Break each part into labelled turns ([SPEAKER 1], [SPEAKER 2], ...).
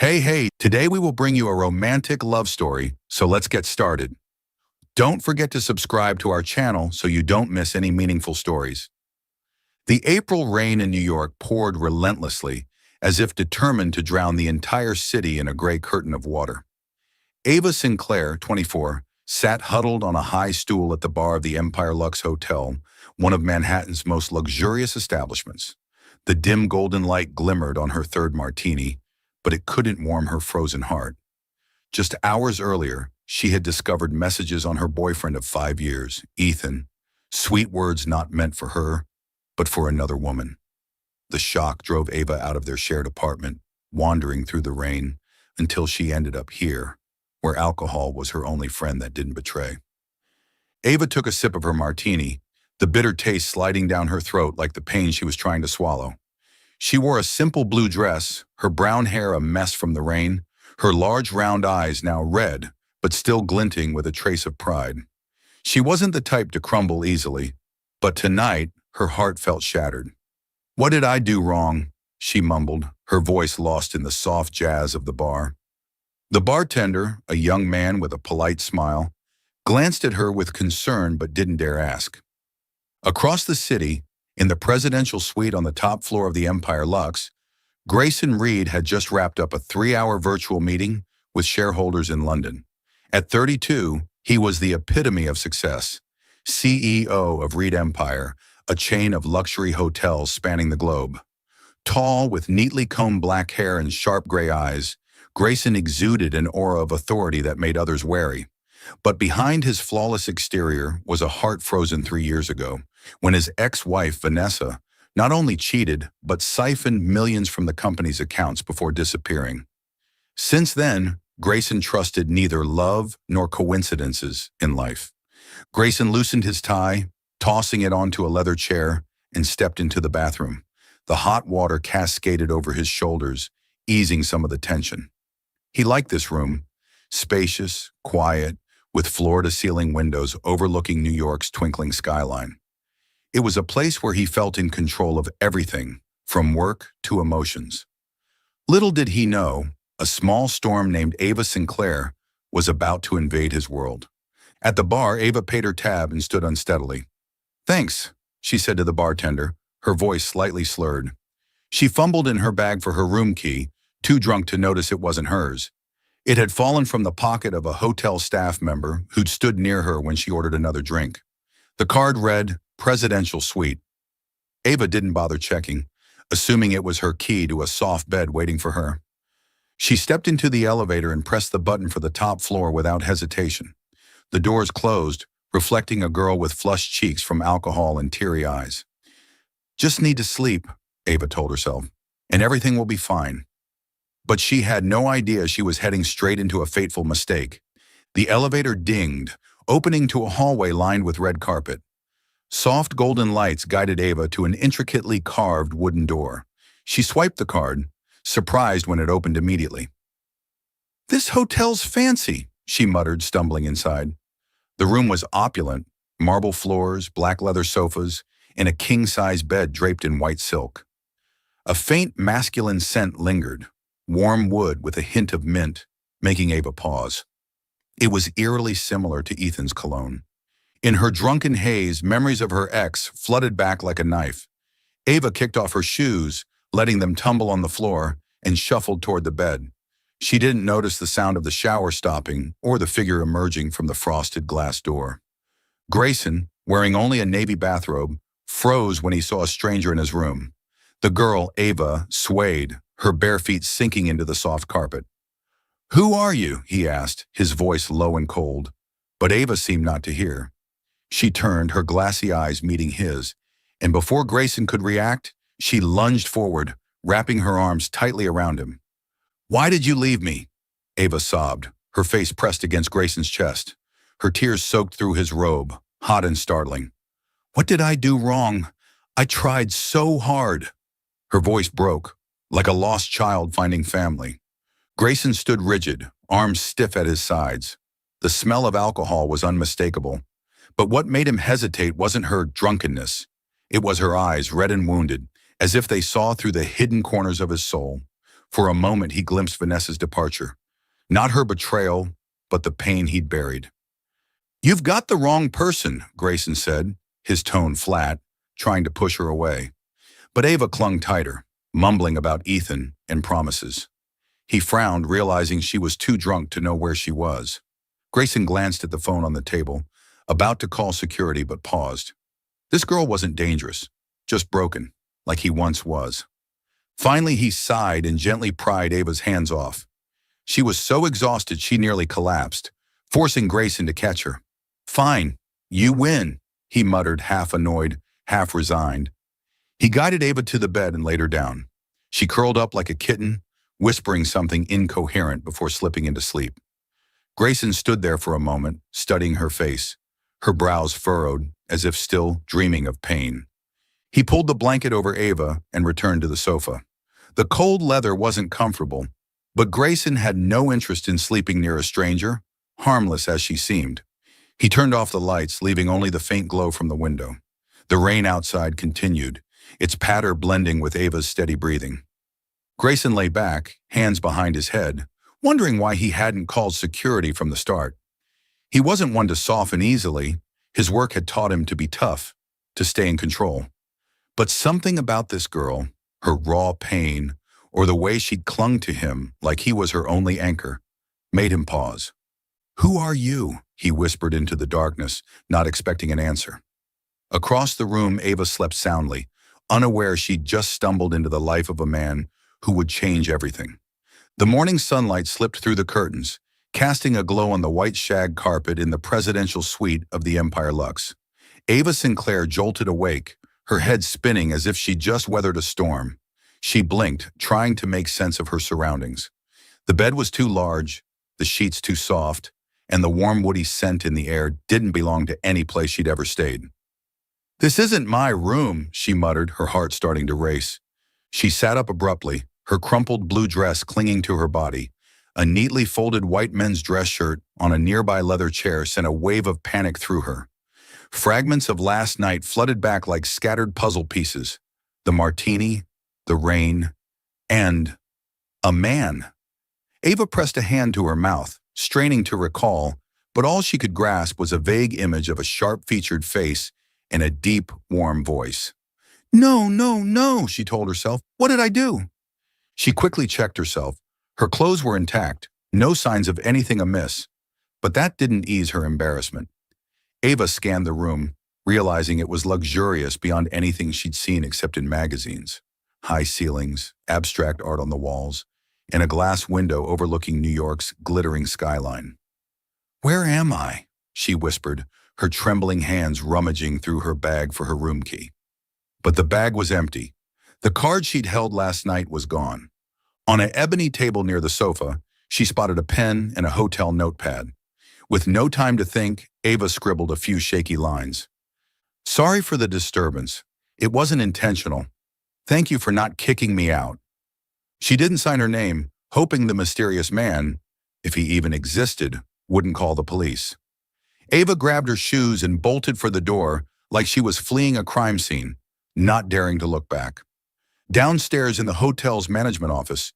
[SPEAKER 1] Hey, today we will bring you a romantic love story, so let's get started. Don't forget to subscribe to our channel so you don't miss any meaningful stories. The April rain in New York poured relentlessly, as if determined to drown the entire city in a gray curtain of water. Ava Sinclair, 24, sat huddled on a high stool at the bar of the Empire Lux Hotel, one of Manhattan's most luxurious establishments. The dim golden light glimmered on her third martini, but it couldn't warm her frozen heart. Just hours earlier, she had discovered messages on her boyfriend of 5 years, Ethan, sweet words not meant for her, but for another woman. The shock drove Ava out of their shared apartment, wandering through the rain, until she ended up here, where alcohol was her only friend that didn't betray. Ava took a sip of her martini, the bitter taste sliding down her throat like the pain she was trying to swallow. She wore a simple blue dress, her brown hair a mess from the rain, her large round eyes now red, but still glinting with a trace of pride. She wasn't the type to crumble easily, but tonight her heart felt shattered. "What did I do wrong?" she mumbled, her voice lost in the soft jazz of the bar. The bartender, a young man with a polite smile, glanced at her with concern but didn't dare ask. Across the city, in the presidential suite on the top floor of the Empire Lux, Grayson Reed had just wrapped up a 3-hour virtual meeting with shareholders in London. At 32, he was the epitome of success, CEO of Reed Empire, a chain of luxury hotels spanning the globe. Tall, with neatly combed black hair and sharp gray eyes, Grayson exuded an aura of authority that made others wary. But behind his flawless exterior was a heart frozen 3 years ago, when his ex-wife, Vanessa, not only cheated, but siphoned millions from the company's accounts before disappearing. Since then, Grayson trusted neither love nor coincidences in life. Grayson loosened his tie, tossing it onto a leather chair, and stepped into the bathroom. The hot water cascaded over his shoulders, easing some of the tension. He liked this room, spacious, quiet, with floor-to-ceiling windows overlooking New York's twinkling skyline. It was a place where he felt in control of everything, from work to emotions. Little did he know, a small storm named Ava Sinclair was about to invade his world. At the bar, Ava paid her tab and stood unsteadily. "Thanks," she said to the bartender, her voice slightly slurred. She fumbled in her bag for her room key, too drunk to notice it wasn't hers. It had fallen from the pocket of a hotel staff member who'd stood near her when she ordered another drink. The card read, "Presidential Suite." Ava didn't bother checking, assuming it was her key to a soft bed waiting for her. She stepped into the elevator and pressed the button for the top floor without hesitation. The doors closed, reflecting a girl with flushed cheeks from alcohol and teary eyes. "Just need to sleep," Ava told herself, "and everything will be fine." But she had no idea she was heading straight into a fateful mistake. The elevator dinged, opening to a hallway lined with red carpet. Soft golden lights guided Ava to an intricately carved wooden door. She swiped the card, surprised when it opened immediately. "This hotel's fancy," she muttered, stumbling inside. The room was opulent, marble floors, black leather sofas, and a king-size bed draped in white silk. A faint masculine scent lingered, warm wood with a hint of mint, making Ava pause. It was eerily similar to Ethan's cologne. In her drunken haze, memories of her ex flooded back like a knife. Ava kicked off her shoes, letting them tumble on the floor, and shuffled toward the bed. She didn't notice the sound of the shower stopping or the figure emerging from the frosted glass door. Grayson, wearing only a navy bathrobe, froze when he saw a stranger in his room. The girl, Ava, swayed, her bare feet sinking into the soft carpet. "Who are you?" he asked, his voice low and cold. But Ava seemed not to hear. She turned, her glassy eyes meeting his, and before Grayson could react, she lunged forward, wrapping her arms tightly around him. "Why did you leave me?" Ava sobbed, her face pressed against Grayson's chest. Her tears soaked through his robe, hot and startling. "What did I do wrong? I tried so hard." Her voice broke, like a lost child finding family. Grayson stood rigid, arms stiff at his sides. The smell of alcohol was unmistakable. But what made him hesitate wasn't her drunkenness. It was her eyes, red and wounded, as if they saw through the hidden corners of his soul. For a moment, he glimpsed Vanessa's departure. Not her betrayal, but the pain he'd buried. "You've got the wrong person," Grayson said, his tone flat, trying to push her away. But Ava clung tighter, mumbling about Ethan and promises. He frowned, realizing she was too drunk to know where she was. Grayson glanced at the phone on the table, about to call security but paused. This girl wasn't dangerous, just broken, like he once was. Finally, he sighed and gently pried Ava's hands off. She was so exhausted she nearly collapsed, forcing Grayson to catch her. "Fine, you win," he muttered, half annoyed, half resigned. He guided Ava to the bed and laid her down. She curled up like a kitten, whispering something incoherent before slipping into sleep. Grayson stood there for a moment, studying her face, her brows furrowed, as if still dreaming of pain. He pulled the blanket over Ava and returned to the sofa. The cold leather wasn't comfortable, but Grayson had no interest in sleeping near a stranger, harmless as she seemed. He turned off the lights, leaving only the faint glow from the window. The rain outside continued, its patter blending with Ava's steady breathing. Grayson lay back, hands behind his head, wondering why he hadn't called security from the start. He wasn't one to soften easily. His work had taught him to be tough, to stay in control. But something about this girl, her raw pain, or the way she'd clung to him like he was her only anchor, made him pause. "Who are you?" he whispered into the darkness, not expecting an answer. Across the room, Ava slept soundly, unaware she'd just stumbled into the life of a man who would change everything. The morning sunlight slipped through the curtains, casting a glow on the white shag carpet in the presidential suite of the Empire Luxe. Ava Sinclair jolted awake, her head spinning as if she'd just weathered a storm. She blinked, trying to make sense of her surroundings. The bed was too large, the sheets too soft, and the warm woody scent in the air didn't belong to any place she'd ever stayed. "This isn't my room," she muttered, her heart starting to race. She sat up abruptly, her crumpled blue dress clinging to her body. A neatly folded white men's dress shirt on a nearby leather chair sent a wave of panic through her. Fragments of last night flooded back like scattered puzzle pieces. The martini, the rain, and a man. Ava pressed a hand to her mouth, straining to recall, but all she could grasp was a vague image of a sharp-featured face and a deep, warm voice. "No, no, no," she told herself. "What did I do?" She quickly checked herself. Her clothes were intact, no signs of anything amiss, but that didn't ease her embarrassment. Ava scanned the room, realizing it was luxurious beyond anything she'd seen except in magazines. High ceilings, abstract art on the walls, and a glass window overlooking New York's glittering skyline. "Where am I?" she whispered, her trembling hands rummaging through her bag for her room key. But the bag was empty. The card she'd held last night was gone. On an ebony table near the sofa, she spotted a pen and a hotel notepad. With no time to think, Ava scribbled a few shaky lines. "Sorry for the disturbance. It wasn't intentional. Thank you for not kicking me out." She didn't sign her name, hoping the mysterious man, if he even existed, wouldn't call the police. Ava grabbed her shoes and bolted for the door like she was fleeing a crime scene, not daring to look back. Downstairs in the hotel's management office,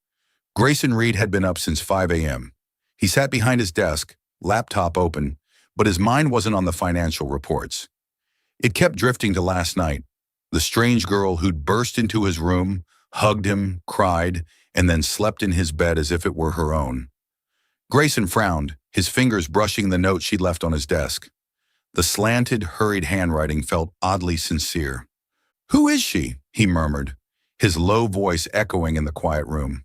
[SPEAKER 1] Grayson Reed had been up since 5 a.m. He sat behind his desk, laptop open, but his mind wasn't on the financial reports. It kept drifting to last night, the strange girl who'd burst into his room, hugged him, cried, and then slept in his bed as if it were her own. Grayson frowned, his fingers brushing the note she'd left on his desk. The slanted, hurried handwriting felt oddly sincere. "Who is she?" he murmured, his low voice echoing in the quiet room.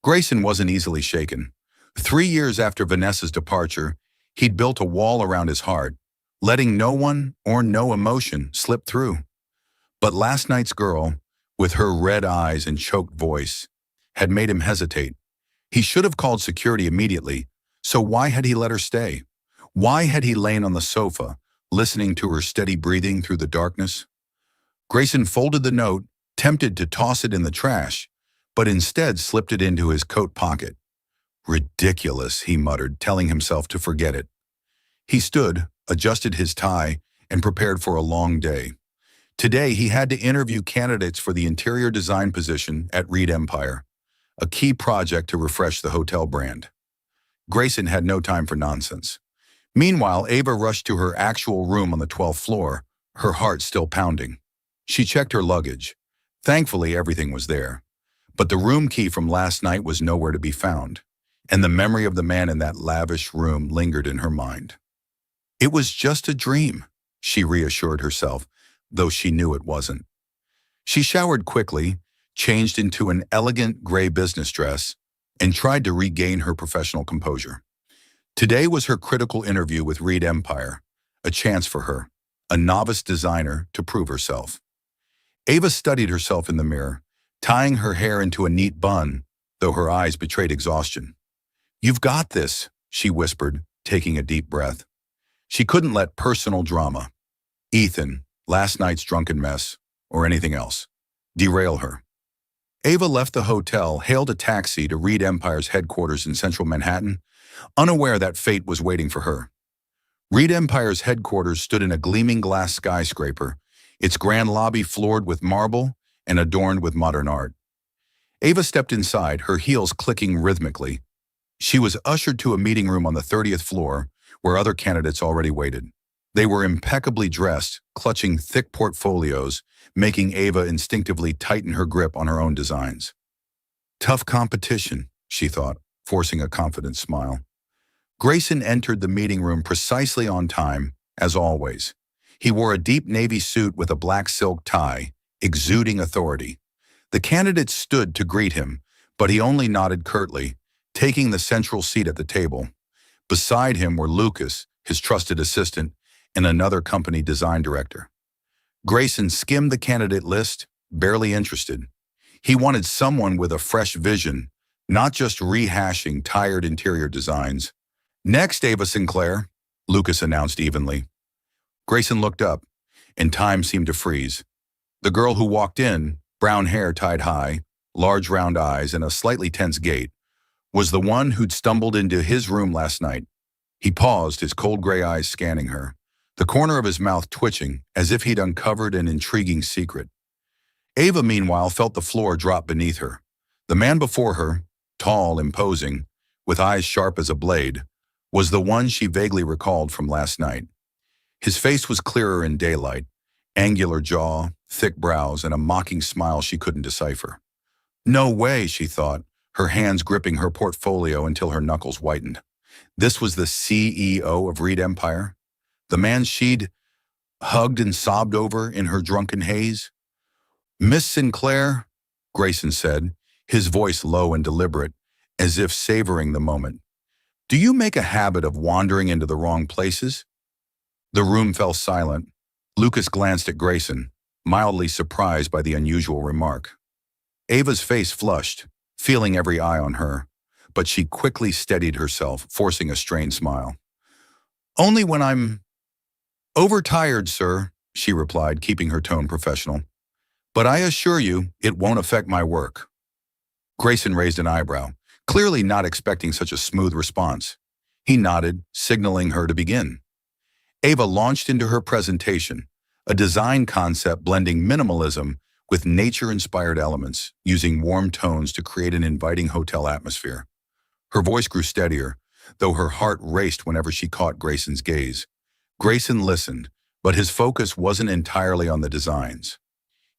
[SPEAKER 1] Grayson wasn't easily shaken. 3 years after Vanessa's departure, he'd built a wall around his heart, letting no one or no emotion slip through. But last night's girl, with her red eyes and choked voice, had made him hesitate. He should have called security immediately, so why had he let her stay? Why had he lain on the sofa, listening to her steady breathing through the darkness? Grayson folded the note, tempted to toss it in the trash, but instead slipped it into his coat pocket. "Ridiculous," he muttered, telling himself to forget it. He stood, adjusted his tie, and prepared for a long day. Today, he had to interview candidates for the interior design position at Reed Empire. a key project to refresh the hotel brand. Grayson had no time for nonsense. Meanwhile, Ava rushed to her actual room on the 12th floor, her heart still pounding. She checked her luggage. Thankfully, everything was there. But the room key from last night was nowhere to be found, and the memory of the man in that lavish room lingered in her mind. It was just a dream, she reassured herself, though she knew it wasn't. She showered quickly, changed into an elegant gray business dress, and tried to regain her professional composure. Today was her critical interview with Reed Empire, a chance for her, a novice designer, to prove herself. Ava studied herself in the mirror, tying her hair into a neat bun, though her eyes betrayed exhaustion. "You've got this," she whispered, taking a deep breath. She couldn't let personal drama, Ethan, last night's drunken mess, or anything else, derail her. Ava left the hotel, hailed a taxi to Reed Empire's headquarters in central Manhattan, unaware that fate was waiting for her. Reed Empire's headquarters stood in a gleaming glass skyscraper, its grand lobby floored with marble and adorned with modern art. Ava stepped inside, her heels clicking rhythmically. She was ushered to a meeting room on the 30th floor, where other candidates already waited. They were impeccably dressed, clutching thick portfolios, making Ava instinctively tighten her grip on her own designs. Tough competition, she thought, forcing a confident smile. Grayson entered the meeting room precisely on time, as always. He wore a deep navy suit with a black silk tie, exuding authority. The candidates stood to greet him, but he only nodded curtly, taking the central seat at the table. Beside him were Lucas, his trusted assistant, and another company design director. Grayson skimmed the candidate list, barely interested. He wanted someone with a fresh vision, not just rehashing tired interior designs. "Next, Ava Sinclair," Lucas announced evenly. Grayson looked up, and time seemed to freeze. The girl who walked in, brown hair tied high, large round eyes, and a slightly tense gait, was the one who'd stumbled into his room last night. He paused, his cold gray eyes scanning her, the corner of his mouth twitching, as if he'd uncovered an intriguing secret. Ava, meanwhile, felt the floor drop beneath her. The man before her, tall, imposing, with eyes sharp as a blade, was the one she vaguely recalled from last night. His face was clearer in daylight, angular jaw, thick brows, and a mocking smile she couldn't decipher. No way, she thought, her hands gripping her portfolio until her knuckles whitened. This was the CEO of Reed Empire? The man she'd hugged and sobbed over in her drunken haze? "Miss Sinclair," Grayson said, his voice low and deliberate, as if savoring the moment. "Do you make a habit of wandering into the wrong places?" The room fell silent. Lucas glanced at Grayson, mildly surprised by the unusual remark. Ava's face flushed, feeling every eye on her, but she quickly steadied herself, forcing a strained smile. "Only when I'm overtired, sir," she replied, keeping her tone professional. "But I assure you, it won't affect my work." Grayson raised an eyebrow, clearly not expecting such a smooth response. He nodded, signaling her to begin. Ava launched into her presentation, a design concept blending minimalism with nature-inspired elements, using warm tones to create an inviting hotel atmosphere. Her voice grew steadier, though her heart raced whenever she caught Grayson's gaze. Grayson listened, but his focus wasn't entirely on the designs.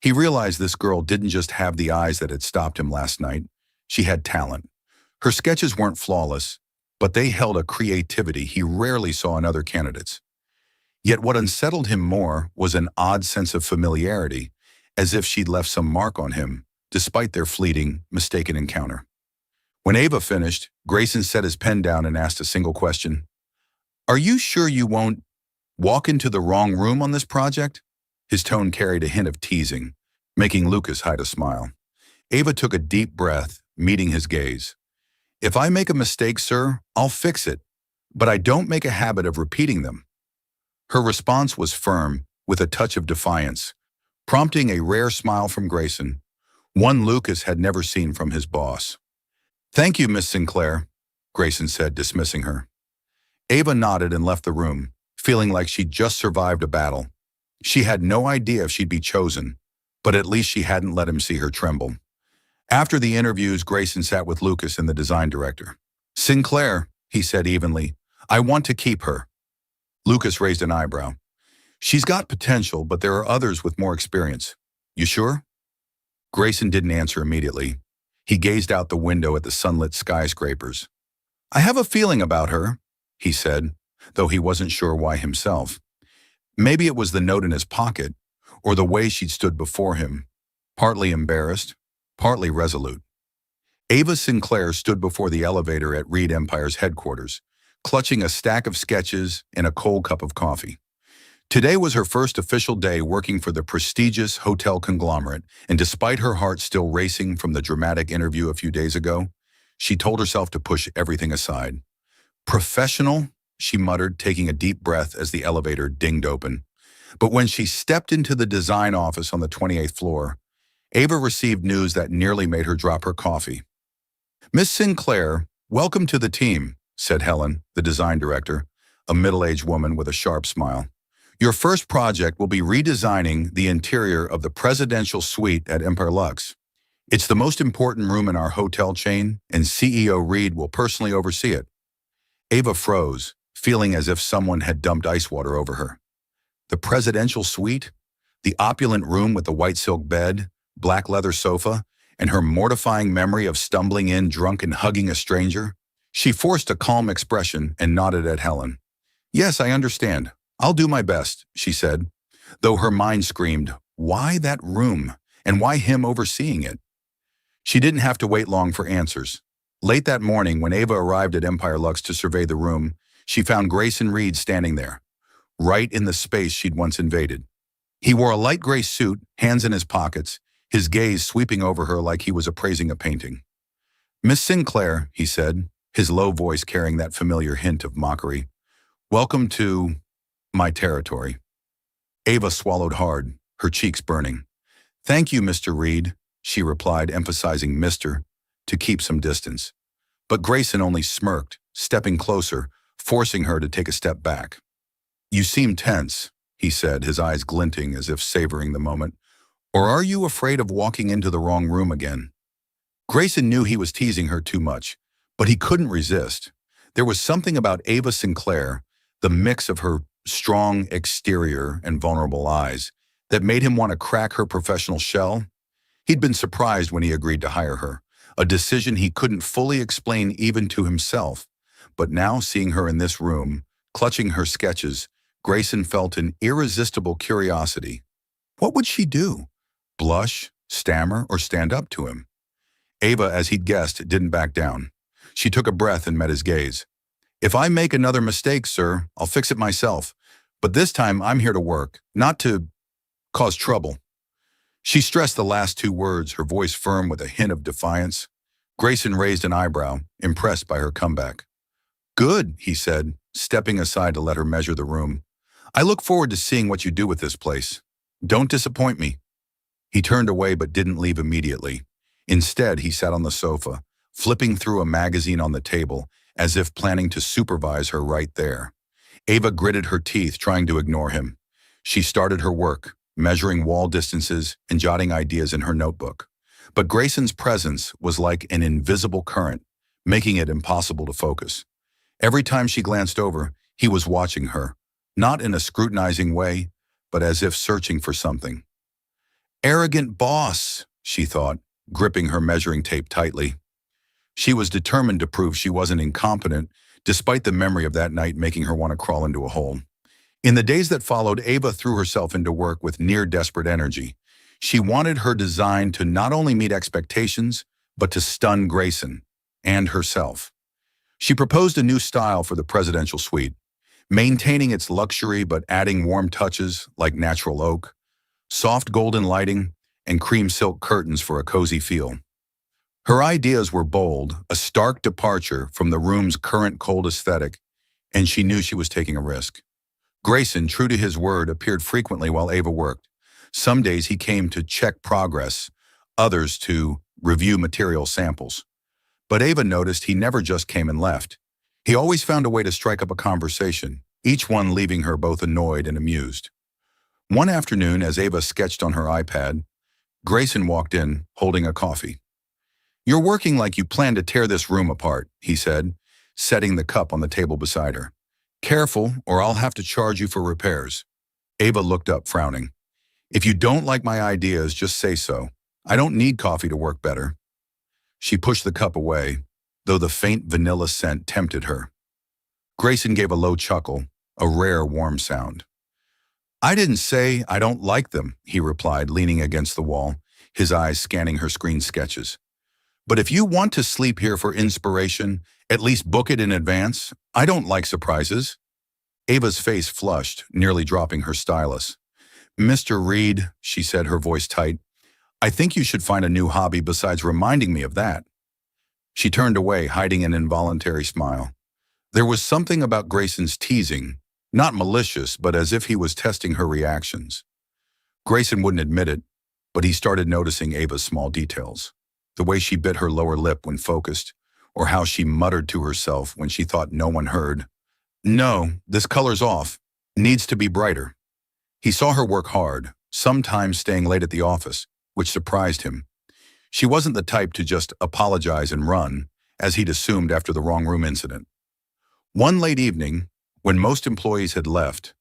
[SPEAKER 1] He realized this girl didn't just have the eyes that had stopped him last night. She had talent. Her sketches weren't flawless, but they held a creativity he rarely saw in other candidates. Yet what unsettled him more was an odd sense of familiarity, as if she'd left some mark on him, despite their fleeting, mistaken encounter. When Ava finished, Grayson set his pen down and asked a single question. "Are you sure you won't walk into the wrong room on this project?" His tone carried a hint of teasing, making Lucas hide a smile. Ava took a deep breath, meeting his gaze. "If I make a mistake, sir, I'll fix it, but I don't make a habit of repeating them." Her response was firm, with a touch of defiance, prompting a rare smile from Grayson, one Lucas had never seen from his boss. "Thank you, Miss Sinclair," Grayson said, dismissing her. Ava nodded and left the room, feeling like she'd just survived a battle. She had no idea if she'd be chosen, but at least she hadn't let him see her tremble. After the interviews, Grayson sat with Lucas and the design director. "Sinclair," he said evenly, "I want to keep her." Lucas raised an eyebrow. "She's got potential, but there are others with more experience. You sure?" Grayson didn't answer immediately. He gazed out the window at the sunlit skyscrapers. "I have a feeling about her," he said, though he wasn't sure why himself. Maybe it was the note in his pocket, or the way she'd stood before him, partly embarrassed, partly resolute. Ava Sinclair stood before the elevator at Reed Empire's headquarters, clutching a stack of sketches and a cold cup of coffee. Today was her first official day working for the prestigious hotel conglomerate, and despite her heart still racing from the dramatic interview a few days ago, she told herself to push everything aside. "Professional," she muttered, taking a deep breath as the elevator dinged open. But when she stepped into the design office on the 28th floor, Ava received news that nearly made her drop her coffee. "Miss Sinclair, welcome to the team," said Helen, the design director, a middle-aged woman with a sharp smile. "Your first project will be redesigning the interior of the presidential suite at Empire Lux. It's the most important room in our hotel chain, and CEO Reed will personally oversee it." Ava froze, feeling as if someone had dumped ice water over her. The presidential suite? The opulent room with the white silk bed, black leather sofa, and her mortifying memory of stumbling in drunk and hugging a stranger? She forced a calm expression and nodded at Helen. "Yes, I understand. I'll do my best," she said, though her mind screamed, why that room, and why him overseeing it? She didn't have to wait long for answers. Late that morning, when Ava arrived at Empire Lux to survey the room, she found Grayson Reed standing there, right in the space she'd once invaded. He wore a light gray suit, hands in his pockets, his gaze sweeping over her like he was appraising a painting. "Miss Sinclair," he said, his low voice carrying that familiar hint of mockery, "welcome to my territory." Ava swallowed hard, her cheeks burning. "Thank you, Mr. Reed," she replied, emphasizing Mr. to keep some distance. But Grayson only smirked, stepping closer, forcing her to take a step back. "You seem tense," he said, his eyes glinting as if savoring the moment. "Or are you afraid of walking into the wrong room again?" Grayson knew he was teasing her too much, but he couldn't resist. There was something about Ava Sinclair, the mix of her strong exterior and vulnerable eyes, that made him want to crack her professional shell. He'd been surprised when he agreed to hire her, a decision he couldn't fully explain even to himself. But now, seeing her in this room, clutching her sketches, Grayson felt an irresistible curiosity. What would she do? Blush, stammer, or stand up to him? Ava, as he'd guessed, didn't back down. She took a breath and met his gaze. "If I make another mistake, sir, I'll fix it myself. But this time I'm here to work, not to cause trouble." She stressed the last two words, her voice firm with a hint of defiance. Grayson raised an eyebrow, impressed by her comeback. "Good," he said, stepping aside to let her measure the room. "I look forward to seeing what you do with this place. Don't disappoint me." He turned away but didn't leave immediately. Instead, he sat on the sofa, flipping through a magazine on the table, as if planning to supervise her right there. Ava gritted her teeth, trying to ignore him. She started her work, measuring wall distances and jotting ideas in her notebook. But Grayson's presence was like an invisible current, making it impossible to focus. Every time she glanced over, he was watching her, not in a scrutinizing way, but as if searching for something. "Arrogant boss," she thought, gripping her measuring tape tightly. She was determined to prove she wasn't incompetent, despite the memory of that night making her want to crawl into a hole. In the days that followed, Ava threw herself into work with near-desperate energy. She wanted her design to not only meet expectations, but to stun Grayson and herself. She proposed a new style for the presidential suite, maintaining its luxury but adding warm touches like natural oak, soft golden lighting, and cream silk curtains for a cozy feel. Her ideas were bold, a stark departure from the room's current cold aesthetic, and she knew she was taking a risk. Grayson, true to his word, appeared frequently while Ava worked. Some days he came to check progress, others to review material samples. But Ava noticed he never just came and left. He always found a way to strike up a conversation, each one leaving her both annoyed and amused. One afternoon, as Ava sketched on her iPad, Grayson walked in, holding a coffee. "You're working like you plan to tear this room apart," he said, setting the cup on the table beside her. "Careful, or I'll have to charge you for repairs." Ava looked up, frowning. "If you don't like my ideas, just say so. I don't need coffee to work better." She pushed the cup away, though the faint vanilla scent tempted her. Grayson gave a low chuckle, a rare warm sound. "I didn't say I don't like them," he replied, leaning against the wall, his eyes scanning her screen sketches. "But if you want to sleep here for inspiration, at least book it in advance. I don't like surprises." Ava's face flushed, nearly dropping her stylus. "Mr. Reed," she said, her voice tight, "I think you should find a new hobby besides reminding me of that." She turned away, hiding an involuntary smile. There was something about Grayson's teasing, not malicious, but as if he was testing her reactions. Grayson wouldn't admit it, but he started noticing Ava's small details. The way she bit her lower lip when focused, or how she muttered to herself when she thought no one heard. "No, this color's off. Needs to be brighter." He saw her work hard, sometimes staying late at the office, which surprised him. She wasn't the type to just apologize and run, as he'd assumed after the wrong room incident. One late evening, when most employees had left,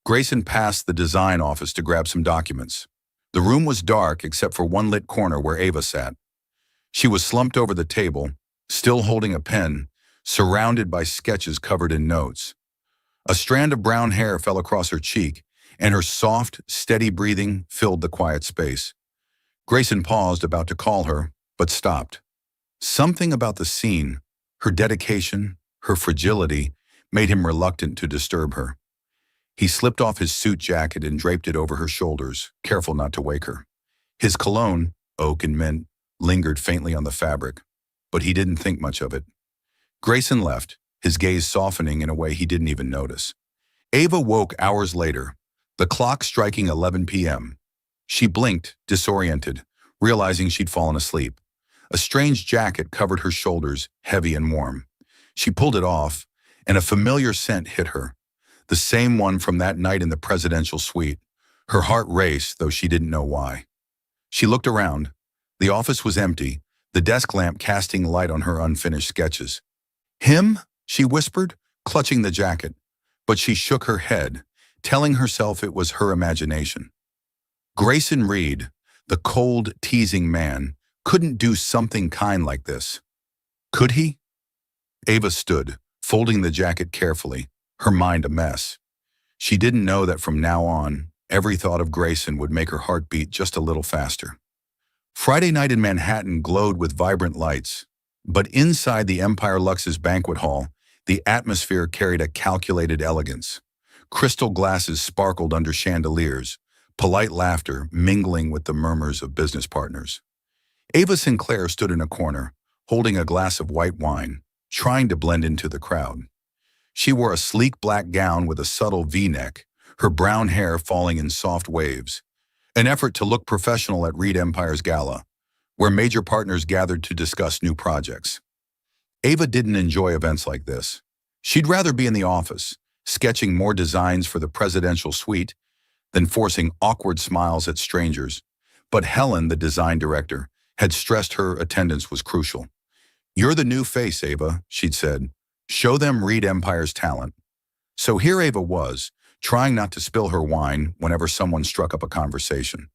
[SPEAKER 1] Grayson passed the design office to grab some documents. The room was dark except for one lit corner where Ava sat. She was slumped over the table, still holding a pen, surrounded by sketches covered in notes. A strand of brown hair fell across her cheek, and her soft, steady breathing filled the quiet space. Grayson paused, about to call her, but stopped. Something about the scene, her dedication, her fragility, made him reluctant to disturb her. He slipped off his suit jacket and draped it over her shoulders, careful not to wake her. His cologne, oak and mint, lingered faintly on the fabric, but he didn't think much of it. Grayson left, his gaze softening in a way he didn't even notice. Ava woke hours later, the clock striking 11 p.m. She blinked, disoriented, realizing she'd fallen asleep. A strange jacket covered her shoulders, heavy and warm. She pulled it off, and a familiar scent hit her, the same one from that night in the presidential suite. Her heart raced, though she didn't know why. She looked around. The office was empty, the desk lamp casting light on her unfinished sketches. "Him?" she whispered, clutching the jacket, but she shook her head, telling herself it was her imagination. Grayson Reed, the cold, teasing man, couldn't do something kind like this. Could he? Ava stood, folding the jacket carefully, her mind a mess. She didn't know that from now on, every thought of Grayson would make her heart beat just a little faster. Friday night in Manhattan glowed with vibrant lights, but inside the Empire Luxe's banquet hall, the atmosphere carried a calculated elegance. Crystal glasses sparkled under chandeliers, polite laughter mingling with the murmurs of business partners. Ava Sinclair stood in a corner, holding a glass of white wine, trying to blend into the crowd. She wore a sleek black gown with a subtle V-neck, her brown hair falling in soft waves, an effort to look professional at Reed Empire's gala, where major partners gathered to discuss new projects. Ava didn't enjoy events like this. She'd rather be in the office, sketching more designs for the presidential suite than forcing awkward smiles at strangers. But Helen, the design director, had stressed her attendance was crucial. "You're the new face, Ava," she'd said. "Show them Reed Empire's talent." So here Ava was, trying not to spill her wine whenever someone struck up a conversation.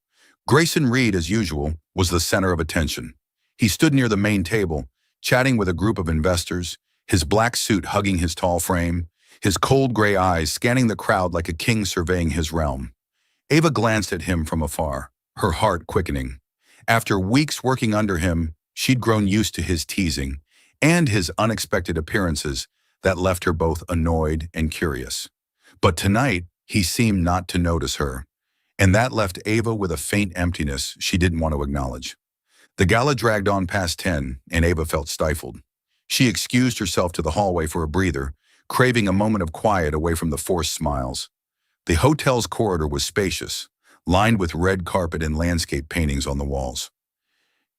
[SPEAKER 1] Grayson Reed, as usual, was the center of attention. He stood near the main table, chatting with a group of investors, his black suit hugging his tall frame, his cold gray eyes scanning the crowd like a king surveying his realm. Ava glanced at him from afar, her heart quickening. After weeks working under him, she'd grown used to his teasing and his unexpected appearances that left her both annoyed and curious. But tonight, he seemed not to notice her, and that left Ava with a faint emptiness she didn't want to acknowledge. The gala dragged on past 10, and Ava felt stifled. She excused herself to the hallway for a breather, craving a moment of quiet away from the forced smiles. The hotel's corridor was spacious, lined with red carpet and landscape paintings on the walls.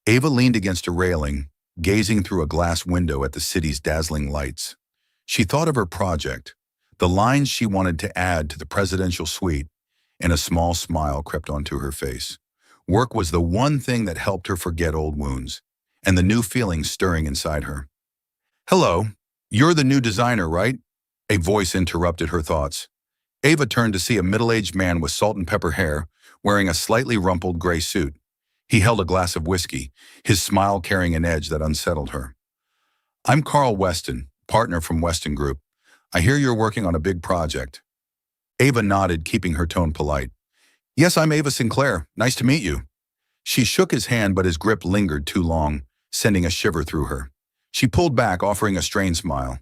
[SPEAKER 1] Ava leaned against a railing, gazing through a glass window at the city's dazzling lights. She thought of her project, the lines she wanted to add to the presidential suite, and a small smile crept onto her face. Work was the one thing that helped her forget old wounds, and the new feelings stirring inside her. "Hello, you're the new designer, right?" A voice interrupted her thoughts. Ava turned to see a middle-aged man with salt and pepper hair, wearing a slightly rumpled gray suit. He held a glass of whiskey, his smile carrying an edge that unsettled her. "I'm Carl Weston, partner from Weston Group. I hear you're working on a big project." Ava nodded, keeping her tone polite. "Yes, I'm Ava Sinclair. Nice to meet you." She shook his hand, but his grip lingered too long, sending a shiver through her. She pulled back, offering a strained smile.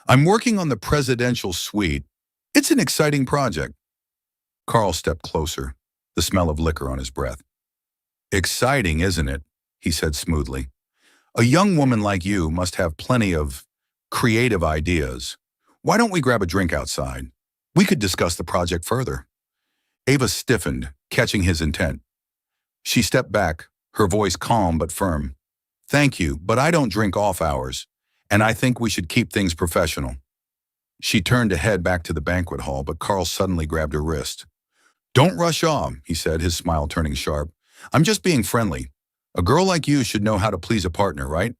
[SPEAKER 1] "I'm working on the presidential suite. It's an exciting project." Carl stepped closer, the smell of liquor on his breath. "Exciting, isn't it?" he said smoothly. "A young woman like you must have plenty of creative ideas. Why don't we grab a drink outside? We could discuss the project further." Ava stiffened, catching his intent. She stepped back, her voice calm but firm. "Thank you, but I don't drink off hours, and I think we should keep things professional." She turned to head back to the banquet hall, but Carl suddenly grabbed her wrist. "Don't rush off," he said, his smile turning sharp. "I'm just being friendly. A girl like you should know how to please a partner, right?"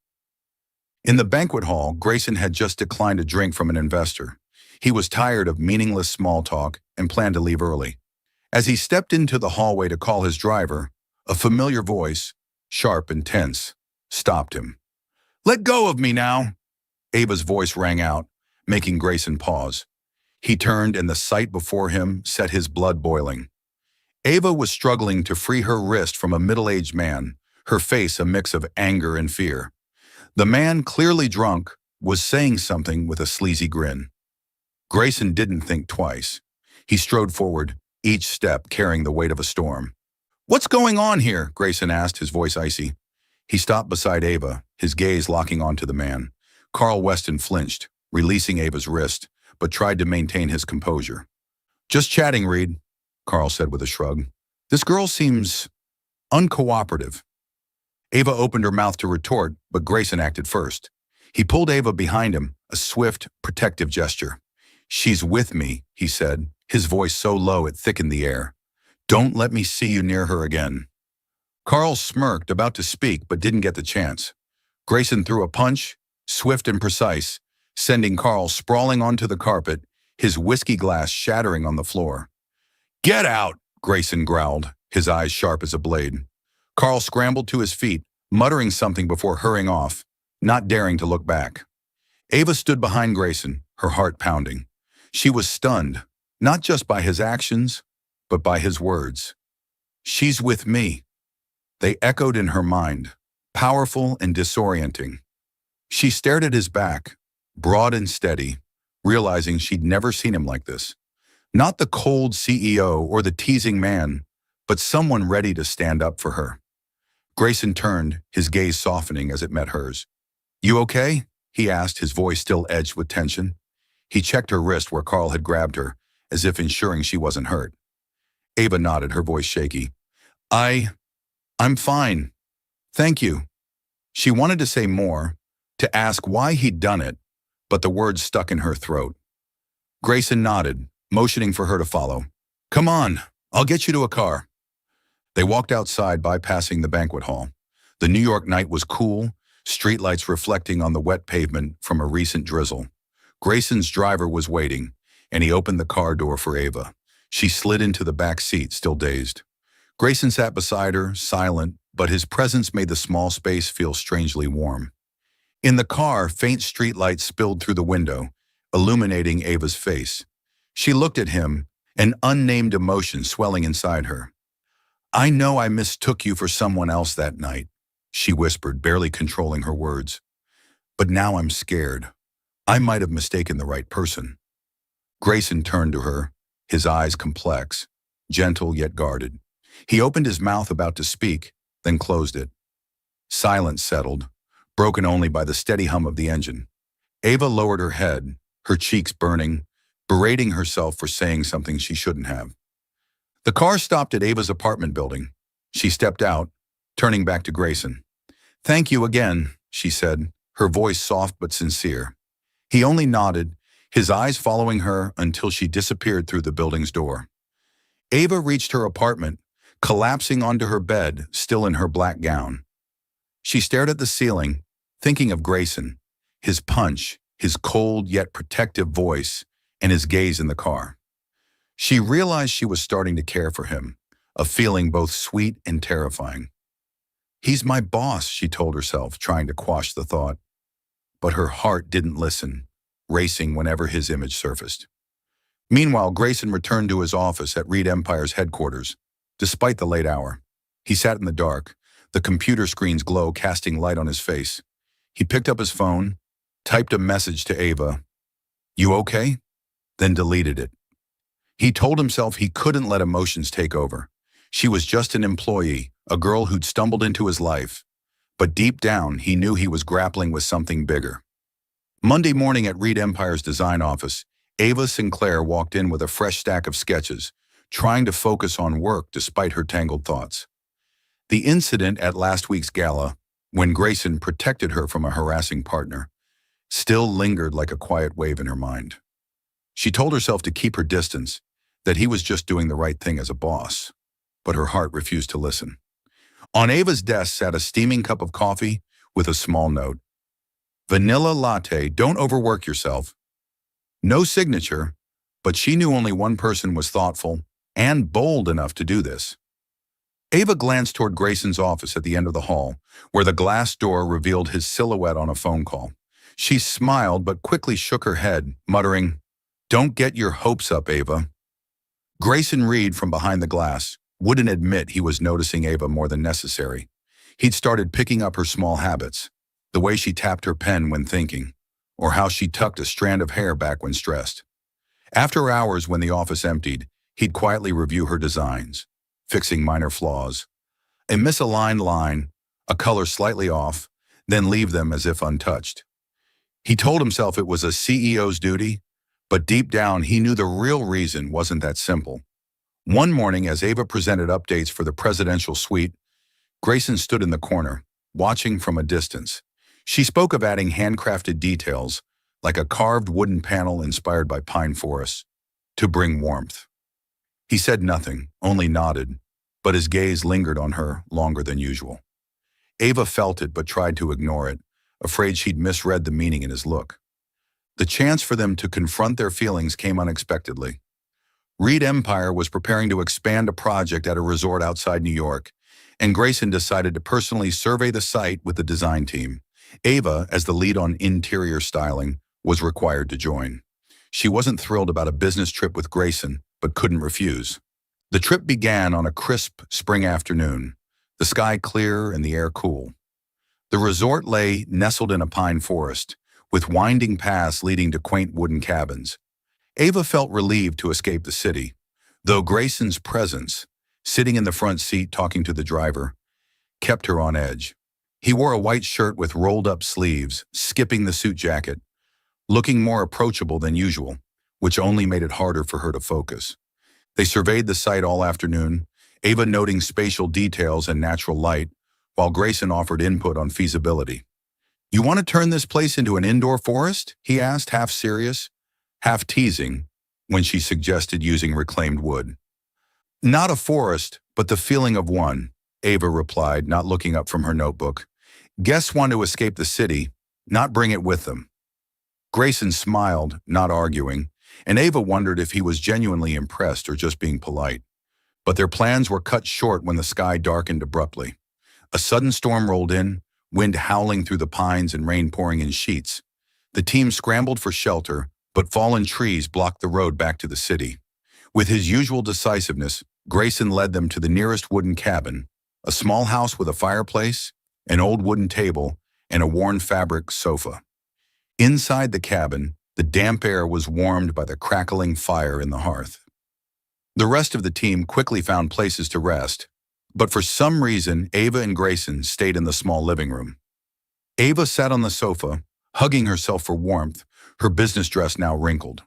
[SPEAKER 1] In the banquet hall, Grayson had just declined a drink from an investor. He was tired of meaningless small talk and planned to leave early. As he stepped into the hallway to call his driver, a familiar voice, sharp and tense, stopped him. "Let go of me now!" Ava's voice rang out, making Grayson pause. He turned, and the sight before him set his blood boiling. Ava was struggling to free her wrist from a middle-aged man, her face a mix of anger and fear. The man, clearly drunk, was saying something with a sleazy grin. Grayson didn't think twice. He strode forward, each step carrying the weight of a storm. "What's going on here?" Grayson asked, his voice icy. He stopped beside Ava, his gaze locking onto the man. Carl Weston flinched, releasing Ava's wrist, but tried to maintain his composure. "Just chatting, Reed," Carl said with a shrug. "This girl seems uncooperative." Ava opened her mouth to retort, but Grayson acted first. He pulled Ava behind him, a swift, protective gesture. "She's with me," he said, his voice so low it thickened the air. "Don't let me see you near her again." Carl smirked, about to speak, but didn't get the chance. Grayson threw a punch, swift and precise, sending Carl sprawling onto the carpet, his whiskey glass shattering on the floor. "Get out!" Grayson growled, his eyes sharp as a blade. Carl scrambled to his feet, muttering something before hurrying off, not daring to look back. Ava stood behind Grayson, her heart pounding. She was stunned, not just by his actions, but by his words. "She's with me." They echoed in her mind, powerful and disorienting. She stared at his back, broad and steady, realizing she'd never seen him like this. Not the cold CEO or the teasing man, but someone ready to stand up for her. Grayson turned, his gaze softening as it met hers. "You okay?" he asked, his voice still edged with tension. He checked her wrist where Carl had grabbed her, as if ensuring she wasn't hurt. Ava nodded, her voice shaky. I'm fine. Thank you." She wanted to say more, to ask why he'd done it, but the words stuck in her throat. Grayson nodded, motioning for her to follow. "Come on, I'll get you to a car." They walked outside, bypassing the banquet hall. The New York night was cool, streetlights reflecting on the wet pavement from a recent drizzle. Grayson's driver was waiting, and he opened the car door for Ava. She slid into the back seat, still dazed. Grayson sat beside her, silent, but his presence made the small space feel strangely warm. In the car, faint streetlights spilled through the window, illuminating Ava's face. She looked at him, an unnamed emotion swelling inside her. "I know I mistook you for someone else that night," she whispered, barely controlling her words. "But now I'm scared. I might have mistaken the right person." Grayson turned to her, his eyes complex, gentle yet guarded. He opened his mouth about to speak, then closed it. Silence settled, broken only by the steady hum of the engine. Ava lowered her head, her cheeks burning, berating herself for saying something she shouldn't have. The car stopped at Ava's apartment building. She stepped out, turning back to Grayson. "Thank you again," she said, her voice soft but sincere. He only nodded, his eyes following her until she disappeared through the building's door. Ava reached her apartment, collapsing onto her bed, still in her black gown. She stared at the ceiling, thinking of Grayson, his punch, his cold yet protective voice, and his gaze in the car. She realized she was starting to care for him, a feeling both sweet and terrifying. He's my boss, she told herself, trying to quash the thought. But her heart didn't listen, racing whenever his image surfaced. Meanwhile, Grayson returned to his office at Reed Empire's headquarters, despite the late hour. He sat in the dark, the computer screen's glow casting light on his face. He picked up his phone, typed a message to Ava, "You okay?" Then deleted it. He told himself he couldn't let emotions take over. She was just an employee, a girl who'd stumbled into his life. But deep down, he knew he was grappling with something bigger. Monday morning at Reed Empire's design office, Ava Sinclair walked in with a fresh stack of sketches, trying to focus on work despite her tangled thoughts. The incident at last week's gala, when Grayson protected her from a harassing partner, still lingered like a quiet wave in her mind. She told herself to keep her distance, that he was just doing the right thing as a boss. But her heart refused to listen. On Ava's desk sat a steaming cup of coffee with a small note. "Vanilla latte, don't overwork yourself." No signature, but she knew only one person was thoughtful and bold enough to do this. Ava glanced toward Grayson's office at the end of the hall, where the glass door revealed his silhouette on a phone call. She smiled but quickly shook her head, muttering, "Don't get your hopes up, Ava." Grayson Reed, from behind the glass, wouldn't admit he was noticing Ava more than necessary. He'd started picking up her small habits, the way she tapped her pen when thinking, or how she tucked a strand of hair back when stressed. After hours when the office emptied, he'd quietly review her designs, fixing minor flaws. A misaligned line, a color slightly off, then leave them as if untouched. He told himself it was a CEO's duty, but deep down he knew the real reason wasn't that simple. One morning, as Ava presented updates for the presidential suite, Grayson stood in the corner, watching from a distance. She spoke of adding handcrafted details, like a carved wooden panel inspired by pine forests, to bring warmth. He said nothing, only nodded, but his gaze lingered on her longer than usual. Ava felt it but tried to ignore it, afraid she'd misread the meaning in his look. The chance for them to confront their feelings came unexpectedly. Reed Empire was preparing to expand a project at a resort outside New York, and Grayson decided to personally survey the site with the design team. Ava, as the lead on interior styling, was required to join. She wasn't thrilled about a business trip with Grayson, but couldn't refuse. The trip began on a crisp spring afternoon, the sky clear and the air cool. The resort lay nestled in a pine forest, with winding paths leading to quaint wooden cabins. Ava felt relieved to escape the city, though Grayson's presence, sitting in the front seat talking to the driver, kept her on edge. He wore a white shirt with rolled-up sleeves, skipping the suit jacket, looking more approachable than usual, which only made it harder for her to focus. They surveyed the site all afternoon, Ava noting spatial details and natural light, while Grayson offered input on feasibility. "You want to turn this place into an indoor forest?" he asked, half serious, half teasing, when she suggested using reclaimed wood. "Not a forest, but the feeling of one," Ava replied, not looking up from her notebook. "Guests want to escape the city, not bring it with them." Grayson smiled, not arguing, and Ava wondered if he was genuinely impressed or just being polite. But their plans were cut short when the sky darkened abruptly. A sudden storm rolled in, wind howling through the pines and rain pouring in sheets. The team scrambled for shelter, but fallen trees blocked the road back to the city. With his usual decisiveness, Grayson led them to the nearest wooden cabin, a small house with a fireplace, an old wooden table, and a worn fabric sofa. Inside the cabin, the damp air was warmed by the crackling fire in the hearth. The rest of the team quickly found places to rest, but for some reason, Ava and Grayson stayed in the small living room. Ava sat on the sofa, hugging herself for warmth, her business dress now wrinkled.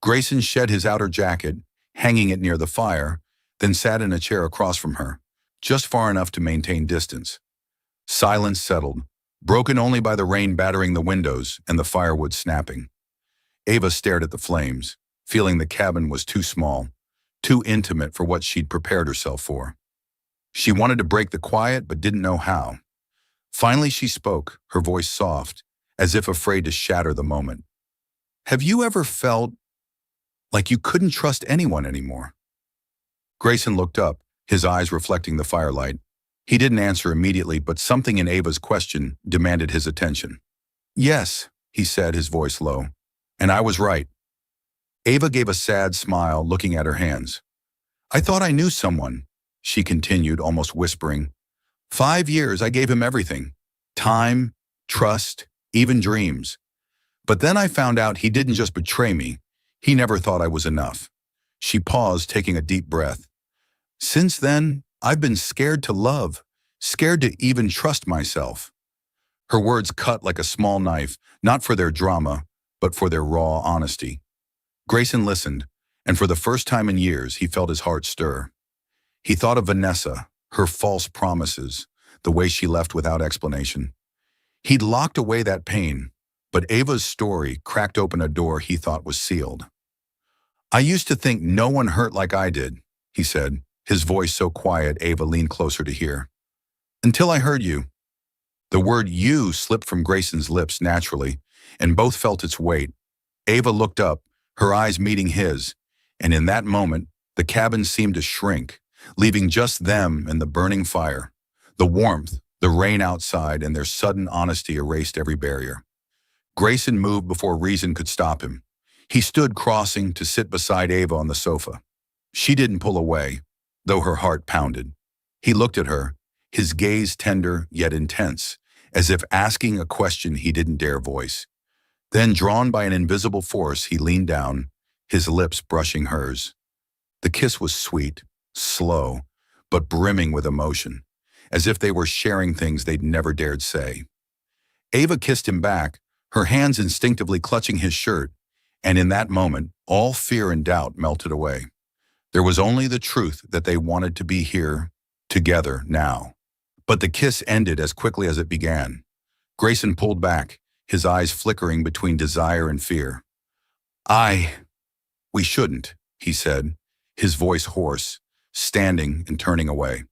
[SPEAKER 1] Grayson shed his outer jacket, hanging it near the fire, then sat in a chair across from her, just far enough to maintain distance. Silence settled, broken only by the rain battering the windows and the firewood snapping. Ava stared at the flames, feeling the cabin was too small, too intimate for what she'd prepared herself for. She wanted to break the quiet but didn't know how. Finally, she spoke, her voice soft, as if afraid to shatter the moment. Have you ever felt like you couldn't trust anyone anymore? Grayson looked up, his eyes reflecting the firelight. He didn't answer immediately, but something in Ava's question demanded his attention. Yes, he said, his voice low. And I was right. Ava gave a sad smile, looking at her hands. I thought I knew someone, she continued, almost whispering. 5 years I gave him everything. Time, trust, even dreams. But then I found out he didn't just betray me. He never thought I was enough. She paused, taking a deep breath. Since then, I've been scared to love, scared to even trust myself. Her words cut like a small knife, not for their drama, but for their raw honesty. Grayson listened, and for the first time in years, he felt his heart stir. He thought of Vanessa, her false promises, the way she left without explanation. He'd locked away that pain, but Ava's story cracked open a door he thought was sealed. I used to think no one hurt like I did, he said, his voice so quiet Ava leaned closer to hear. Until I heard you. The word you slipped from Grayson's lips naturally, and both felt its weight. Ava looked up, her eyes meeting his, and in that moment, the cabin seemed to shrink, leaving just them and the burning fire. The warmth, the rain outside, and their sudden honesty erased every barrier. Grayson moved before reason could stop him. He stood crossing to sit beside Ava on the sofa. She didn't pull away, though her heart pounded. He looked at her, his gaze tender yet intense, as if asking a question he didn't dare voice. Then, drawn by an invisible force, he leaned down, his lips brushing hers. The kiss was sweet, slow, but brimming with emotion, as if they were sharing things they'd never dared say. Ava kissed him back, her hands instinctively clutching his shirt, and in that moment, all fear and doubt melted away. There was only the truth that they wanted to be here, together, now. But the kiss ended as quickly as it began. Grayson pulled back, his eyes flickering between desire and fear. We shouldn't, he said, his voice hoarse, standing and turning away.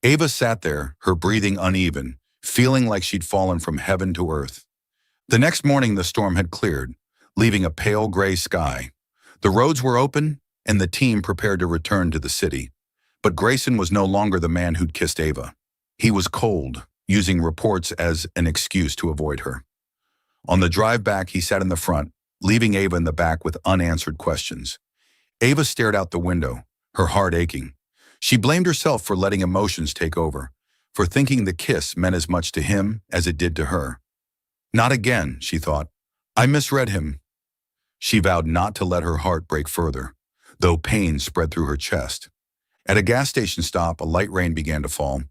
[SPEAKER 1] Ava sat there, her breathing uneven, feeling like she'd fallen from heaven to earth. The next morning the storm had cleared, leaving a pale gray sky. The roads were open, and the team prepared to return to the city. But Grayson was no longer the man who'd kissed Ava. He was cold, using reports as an excuse to avoid her. On the drive back, he sat in the front, leaving Ava in the back with unanswered questions. Ava stared out the window, her heart aching. She blamed herself for letting emotions take over, for thinking the kiss meant as much to him as it did to her. Not again, she thought. I misread him. She vowed not to let her heart break further, though pain spread through her chest. At a gas station stop, a light rain began to fall.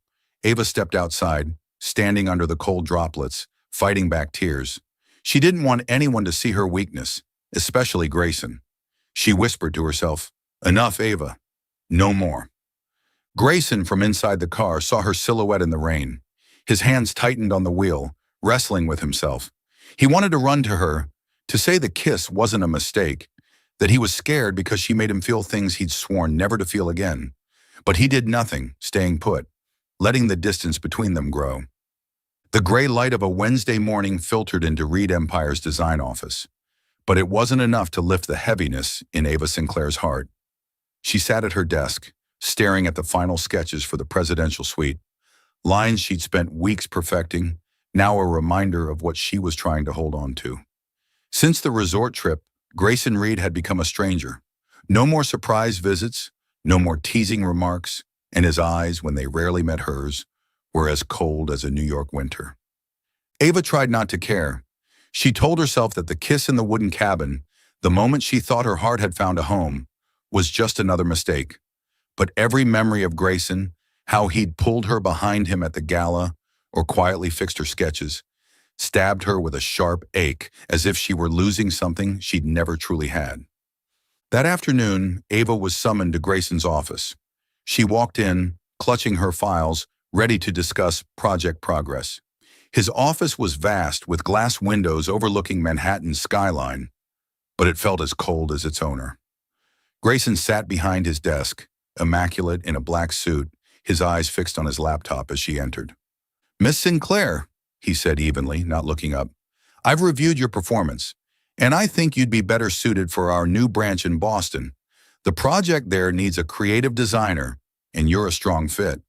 [SPEAKER 1] Ava stepped outside, standing under the cold droplets, fighting back tears. She didn't want anyone to see her weakness, especially Grayson. She whispered to herself, Enough, Ava. No more. Grayson, from inside the car, saw her silhouette in the rain. His hands tightened on the wheel, wrestling with himself. He wanted to run to her, to say the kiss wasn't a mistake, that he was scared because she made him feel things he'd sworn never to feel again. But he did nothing, staying put, letting the distance between them grow. The gray light of a Wednesday morning filtered into Reed Empire's design office. But it wasn't enough to lift the heaviness in Ava Sinclair's heart. She sat at her desk, staring at the final sketches for the presidential suite. Lines she'd spent weeks perfecting, now a reminder of what she was trying to hold on to. Since the resort trip, Grayson Reed had become a stranger. No more surprise visits, no more teasing remarks, and his eyes, when they rarely met hers, were as cold as a New York winter. Ava tried not to care. She told herself that the kiss in the wooden cabin, the moment she thought her heart had found a home, was just another mistake. But every memory of Grayson, how he'd pulled her behind him at the gala or quietly fixed her sketches, stabbed her with a sharp ache as if she were losing something she'd never truly had. That afternoon, Ava was summoned to Grayson's office. She walked in, clutching her files, ready to discuss project progress. His office was vast, with glass windows overlooking Manhattan's skyline, but it felt as cold as its owner. Grayson sat behind his desk, immaculate in a black suit, his eyes fixed on his laptop as she entered. Miss Sinclair, he said evenly, not looking up, I've reviewed your performance, and I think you'd be better suited for our new branch in Boston. The project there needs a creative designer, and you're a strong fit.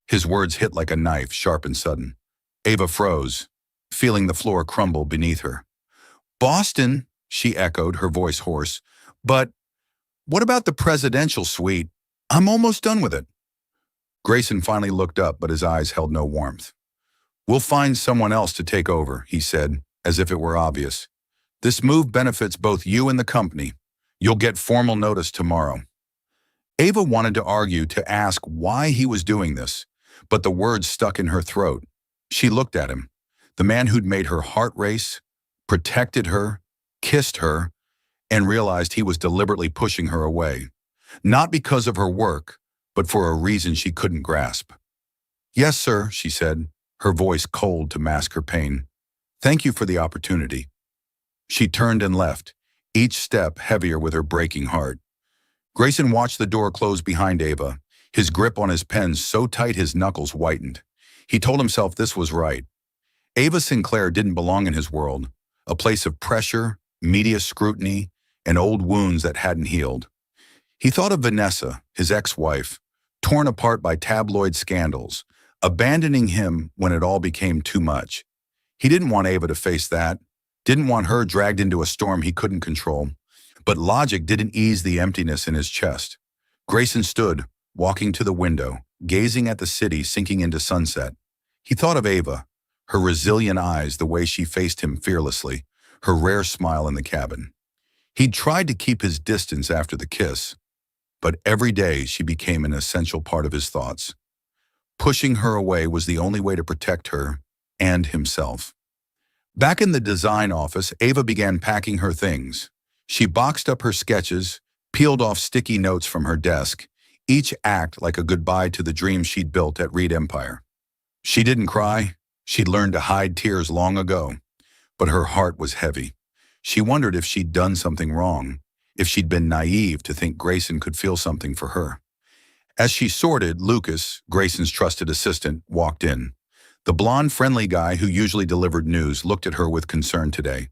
[SPEAKER 1] His words hit like a knife, sharp and sudden. Ava froze, feeling the floor crumble beneath her. Boston, she echoed, her voice hoarse. But what about the presidential suite? I'm almost done with it. Grayson finally looked up, but his eyes held no warmth. We'll find someone else to take over, he said, as if it were obvious. This move benefits both you and the company. You'll get formal notice tomorrow. Ava wanted to argue, to ask why he was doing this, but the words stuck in her throat. She looked at him, the man who'd made her heart race, protected her, kissed her, and realized he was deliberately pushing her away. Not because of her work, but for a reason she couldn't grasp. Yes, sir, she said, her voice cold to mask her pain. Thank you for the opportunity. She turned and left, each step heavier with her breaking heart. Grayson watched the door close behind Ava, his grip on his pen so tight his knuckles whitened. He told himself this was right. Ava Sinclair didn't belong in his world, a place of pressure, media scrutiny, and old wounds that hadn't healed. He thought of Vanessa, his ex-wife, torn apart by tabloid scandals, abandoning him when it all became too much. He didn't want Ava to face that, didn't want her dragged into a storm he couldn't control. But logic didn't ease the emptiness in his chest. Grayson stood, walking to the window, gazing at the city sinking into sunset. He thought of Ava, her resilient eyes, the way she faced him fearlessly, her rare smile in the cabin. He'd tried to keep his distance after the kiss, but every day she became an essential part of his thoughts. Pushing her away was the only way to protect her and himself. Back in the design office, Ava began packing her things. She boxed up her sketches, peeled off sticky notes from her desk, each act like a goodbye to the dream she'd built at Reed Empire. She didn't cry. She'd learned to hide tears long ago, but her heart was heavy. She wondered if she'd done something wrong, if she'd been naive to think Grayson could feel something for her. As she sorted, Lucas, Grayson's trusted assistant, walked in. The blonde, friendly guy who usually delivered news looked at her with concern today.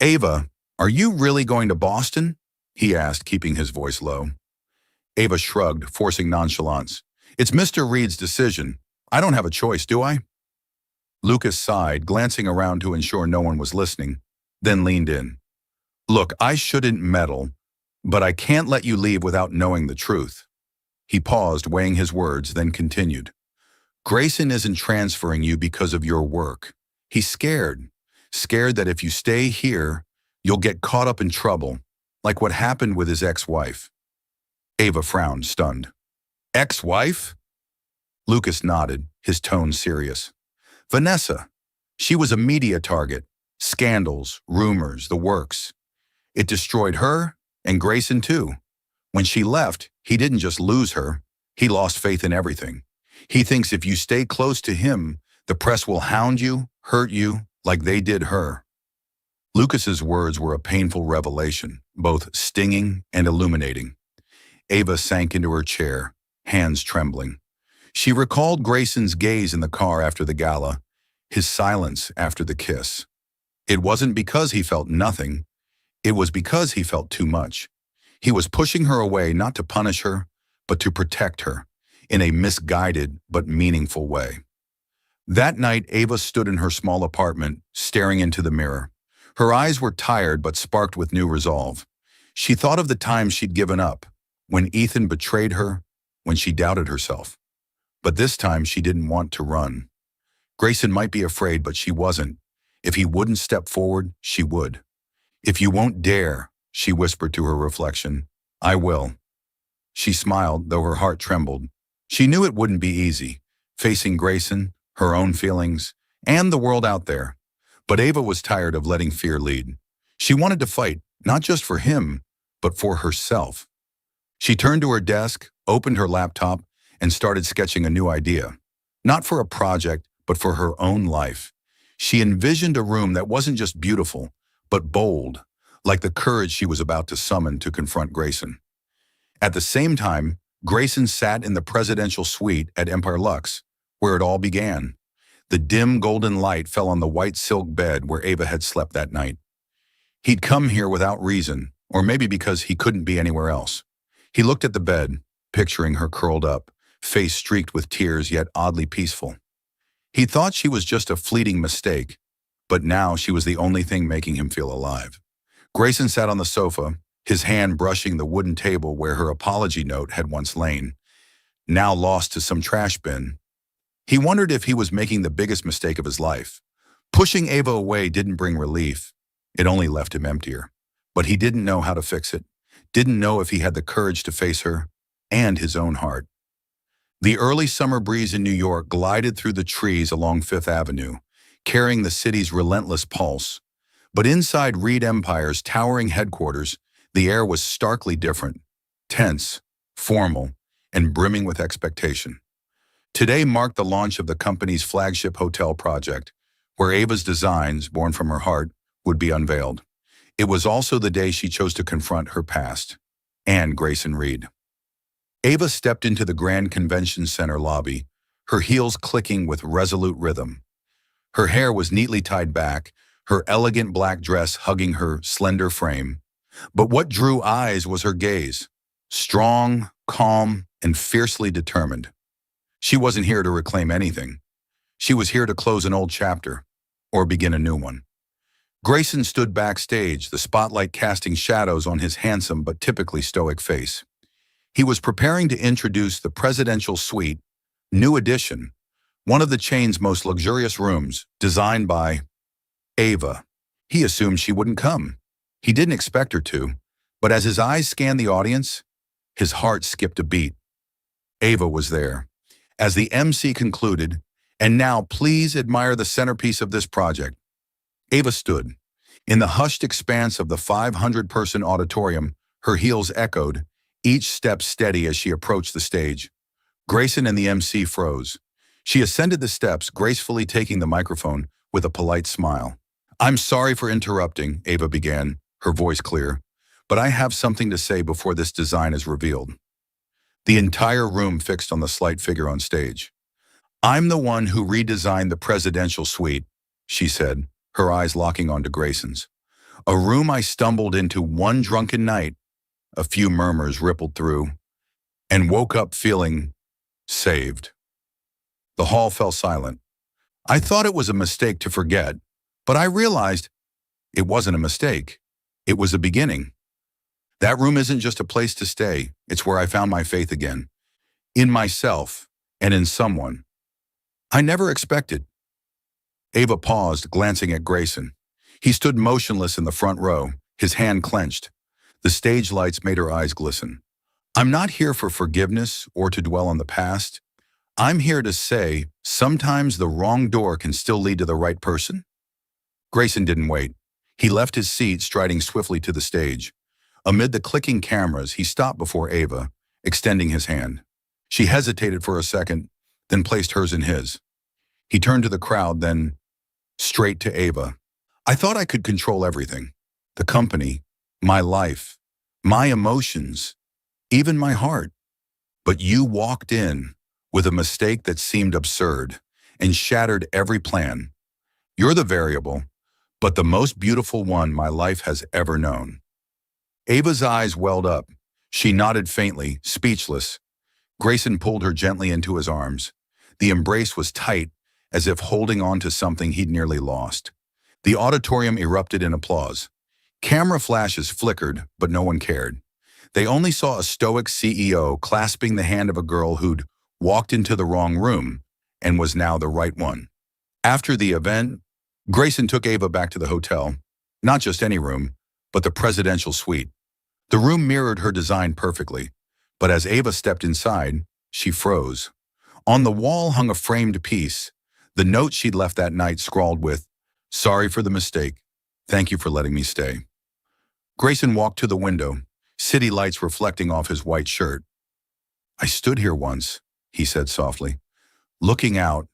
[SPEAKER 1] Ava, are you really going to Boston? He asked, keeping his voice low. Ava shrugged, forcing nonchalance. It's Mr. Reed's decision. I don't have a choice, do I? Lucas sighed, glancing around to ensure no one was listening, then leaned in. Look, I shouldn't meddle, but I can't let you leave without knowing the truth. He paused, weighing his words, then continued. Grayson isn't transferring you because of your work. He's scared that if you stay here, you'll get caught up in trouble, like what happened with his ex-wife. Ava frowned, stunned. Ex-wife? Lucas nodded, his tone serious. Vanessa. She was a media target. Scandals, rumors, the works. It destroyed her and Grayson too. When she left, he didn't just lose her. He lost faith in everything. He thinks if you stay close to him, the press will hound you, hurt you, like they did her. Lucas's words were a painful revelation, both stinging and illuminating. Ava sank into her chair, hands trembling. She recalled Grayson's gaze in the car after the gala, his silence after the kiss. It wasn't because he felt nothing. It was because he felt too much. He was pushing her away not to punish her, but to protect her, in a misguided but meaningful way. That night, Ava stood in her small apartment, staring into the mirror. Her eyes were tired but sparked with new resolve. She thought of the times she'd given up, when Ethan betrayed her, when she doubted herself. But this time she didn't want to run. Grayson might be afraid, but she wasn't. If he wouldn't step forward, she would. If you won't dare, she whispered to her reflection, I will. She smiled, though her heart trembled. She knew it wouldn't be easy, facing Grayson, her own feelings, and the world out there. But Ava was tired of letting fear lead. She wanted to fight, not just for him, but for herself. She turned to her desk, opened her laptop, and started sketching a new idea. Not for a project, but for her own life. She envisioned a room that wasn't just beautiful, but bold, like the courage she was about to summon to confront Grayson. At the same time, Grayson sat in the presidential suite at Empire Lux, where it all began. The dim golden light fell on the white silk bed where Ava had slept that night. He'd come here without reason, or maybe because he couldn't be anywhere else. He looked at the bed, picturing her curled up, face streaked with tears yet oddly peaceful. He thought she was just a fleeting mistake, but now she was the only thing making him feel alive. Grayson sat on the sofa, his hand brushing the wooden table where her apology note had once lain, now lost to some trash bin. He wondered if he was making the biggest mistake of his life. Pushing Ava away didn't bring relief. It only left him emptier. But he didn't know how to fix it, didn't know if he had the courage to face her and his own heart. The early summer breeze in New York glided through the trees along Fifth Avenue, carrying the city's relentless pulse. But inside Reed Empire's towering headquarters, the air was starkly different, tense, formal, and brimming with expectation. Today marked the launch of the company's flagship hotel project, where Ava's designs, born from her heart, would be unveiled. It was also the day she chose to confront her past, and Grayson Reed. Ava stepped into the Grand Convention Center lobby, her heels clicking with resolute rhythm. Her hair was neatly tied back, her elegant black dress hugging her slender frame. But what drew eyes was her gaze, strong, calm, and fiercely determined. She wasn't here to reclaim anything. She was here to close an old chapter, or begin a new one. Grayson stood backstage, the spotlight casting shadows on his handsome but typically stoic face. He was preparing to introduce the presidential suite, new edition, one of the chain's most luxurious rooms, designed by Ava. He assumed she wouldn't come. He didn't expect her to, but as his eyes scanned the audience, his heart skipped a beat. Ava was there. As the MC concluded, "And now please admire the centerpiece of this project." Ava stood. In the hushed expanse of the 500-person auditorium, her heels echoed, each step steady as she approached the stage. Grayson and the MC froze. She ascended the steps, gracefully taking the microphone with a polite smile. "I'm sorry for interrupting," Ava began, her voice clear, "but I have something to say before this design is revealed." The entire room fixed on the slight figure on stage. "I'm the one who redesigned the presidential suite," she said, her eyes locking onto Grayson's. "A room I stumbled into one drunken night," a few murmurs rippled through, "and woke up feeling saved." The hall fell silent. "I thought it was a mistake to forget, but I realized it wasn't a mistake. It was a beginning. That room isn't just a place to stay, it's where I found my faith again. In myself, and in someone I never expected." Ava paused, glancing at Grayson. He stood motionless in the front row, his hand clenched. The stage lights made her eyes glisten. "I'm not here for forgiveness or to dwell on the past. I'm here to say, sometimes the wrong door can still lead to the right person." Grayson didn't wait. He left his seat, striding swiftly to the stage. Amid the clicking cameras, he stopped before Ava, extending his hand. She hesitated for a second, then placed hers in his. He turned to the crowd, then straight to Ava. "I thought I could control everything. The company, my life, my emotions, even my heart. But you walked in with a mistake that seemed absurd and shattered every plan. You're the variable, but the most beautiful one my life has ever known." Ava's eyes welled up. She nodded faintly, speechless. Grayson pulled her gently into his arms. The embrace was tight, as if holding on to something he'd nearly lost. The auditorium erupted in applause. Camera flashes flickered, but no one cared. They only saw a stoic CEO clasping the hand of a girl who'd walked into the wrong room and was now the right one. After the event, Grayson took Ava back to the hotel. Not just any room, but the presidential suite. The room mirrored her design perfectly, but as Ava stepped inside, she froze. On the wall hung a framed piece, the note she'd left that night scrawled with, "Sorry for the mistake. Thank you for letting me stay." Grayson walked to the window, city lights reflecting off his white shirt. "I stood here once," he said softly, "looking out,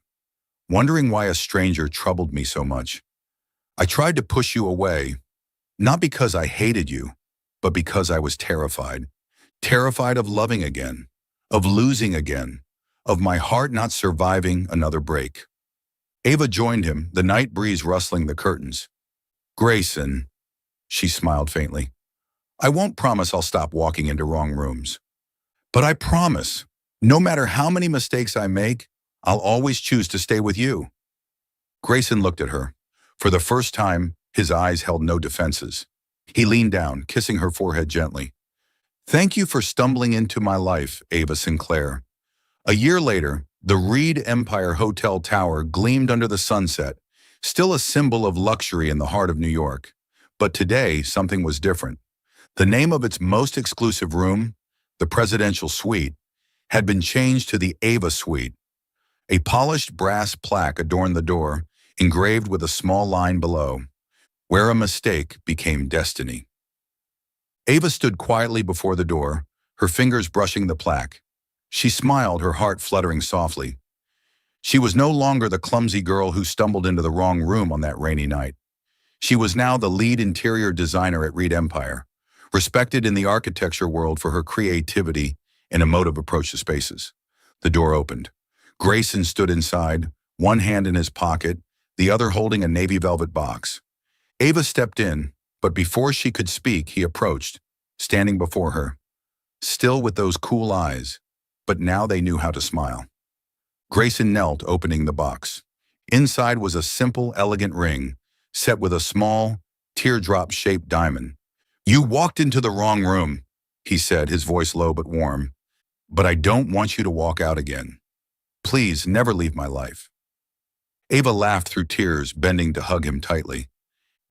[SPEAKER 1] wondering why a stranger troubled me so much. I tried to push you away, not because I hated you, but because I was terrified. Terrified of loving again, of losing again, of my heart not surviving another break." Ava joined him, the night breeze rustling the curtains. Grayson, she smiled faintly. I won't promise I'll stop walking into wrong rooms. But I promise, no matter how many mistakes I make, I'll always choose to stay with you. Grayson looked at her. For the first time, his eyes held no defenses. He leaned down, kissing her forehead gently. Thank you for stumbling into my life, Ava Sinclair. A year later, the Reed Empire Hotel Tower gleamed under the sunset, still a symbol of luxury in the heart of New York. But today, something was different. The name of its most exclusive room, the Presidential Suite, had been changed to the Ava Suite. A polished brass plaque adorned the door, engraved with a small line below, where a mistake became destiny. Ava stood quietly before the door, her fingers brushing the plaque. She smiled, her heart fluttering softly. She was no longer the clumsy girl who stumbled into the wrong room on that rainy night. She was now the lead interior designer at Reed Empire, respected in the architecture world for her creativity and emotive approach to spaces. The door opened. Grayson stood inside, one hand in his pocket, the other holding a navy velvet box. Ava stepped in, but before she could speak, he approached, standing before her, still with those cool eyes, but now they knew how to smile. Grayson knelt, opening the box. Inside was a simple, elegant ring, set with a small, teardrop-shaped diamond. You walked into the wrong room, he said, his voice low but warm. But I don't want you to walk out again. Please, never leave my life. Ava laughed through tears, bending to hug him tightly.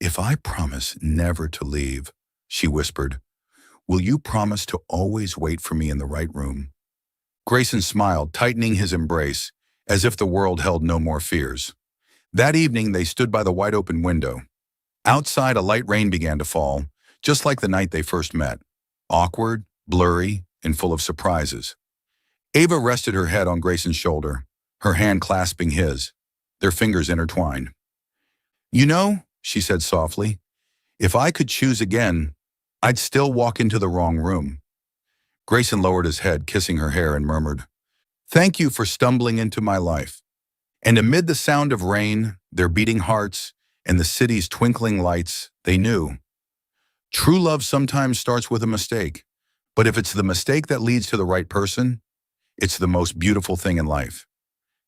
[SPEAKER 1] If I promise never to leave, she whispered, will you promise to always wait for me in the right room? Grayson smiled, tightening his embrace, as if the world held no more fears. That evening, they stood by the wide-open window. Outside, a light rain began to fall, just like the night they first met, awkward, blurry, and full of surprises. Ava rested her head on Grayson's shoulder, her hand clasping his, their fingers intertwined. You know, she said softly, if I could choose again, I'd still walk into the wrong room. Grayson lowered his head, kissing her hair, and murmured, Thank you for stumbling into my life. And amid the sound of rain, their beating hearts, and the city's twinkling lights, they knew. True love sometimes starts with a mistake, but if it's the mistake that leads to the right person, it's the most beautiful thing in life.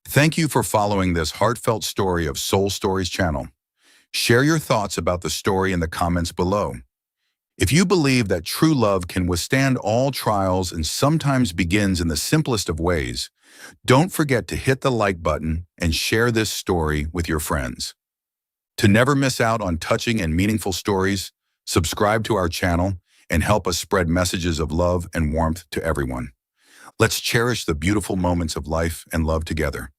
[SPEAKER 1] Thank you for following this heartfelt story of Soul Stories channel. Share your thoughts about the story in the comments below. If you believe that true love can withstand all trials and sometimes begins in the simplest of ways, don't forget to hit the like button and share this story with your friends. To never miss out on touching and meaningful stories, subscribe to our channel and help us spread messages of love and warmth to everyone. Let's cherish the beautiful moments of life and love together.